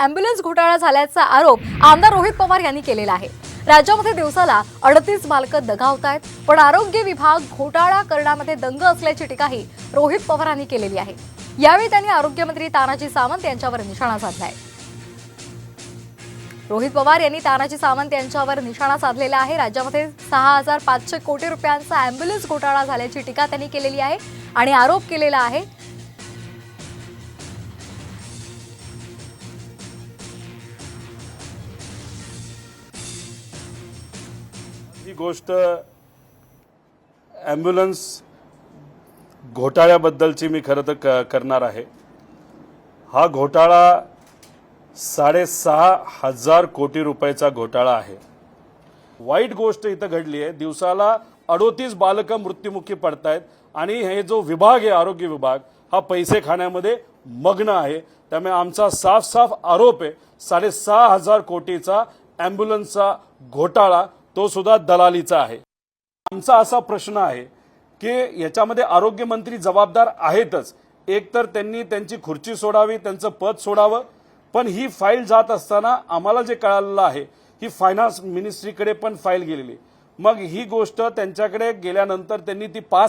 Ambulance घोटाळा झाल्याचा आरोप आमदार रोहित पवार यांनी केलेला आहे। राज्यामध्ये दिवसाला 38 बालकं दगावतायत, पण आरोग्य विभाग घोटाळा करण्यामध्ये दंग असल्याची टीकाही रोहित पवारांनी केलेली आहे। यावेळी त्यांनी आरोग्यमंत्री तानाजी सावंत यांच्यावर निशाणा साधलाय। रोहित पवार यांनी तानाजी सावंत यांच्यावर निशाणा साधलेला आहे। राज्यामध्ये 6500 कोटी रुपयांचा अँब्युलन्स घोटाळा झाल्याची टीका त्यांनी केलेली आहे आणि आरोप केलेला आहे। ही गोष्ट ॲम्ब्युलन्स घोटाळ्याबद्दलची मी खरं तर करणार आहे। हा घोटाळा 6500 कोटी रुपयाचा घोटाळा आहे। वाईट गोष्ट इथं घडली आहे। दिवसाला 38 बालकं मृत्युमुखी पडतायत आणि हे जो विभाग आहे आरोग्य विभाग हा पैसे खाण्यामध्ये मग्न आहे। त्यामुळे आमचा साफ आरोप आहे 6500 कोटीचा ॲम्ब्युलन्सचा घोटाळा तो सुद्धा दलालीचा आहे। आमचा असा प्रश्न आहे की याच्यामध्ये आरोग्यमंत्री जबाबदार आहेतच। एक तर त्यांनी त्यांची खुर्ची सोडावी, त्यांचं पद सोडावं, पण ही फाईल जात असताना आम्हाला जे कळालेलं आहे ही फायनान्स मिनिस्ट्रीकडे पण फाईल गेलेली। मग ही गोष्ट त्यांच्याकडे गेल्यानंतर त्यांनी ती पास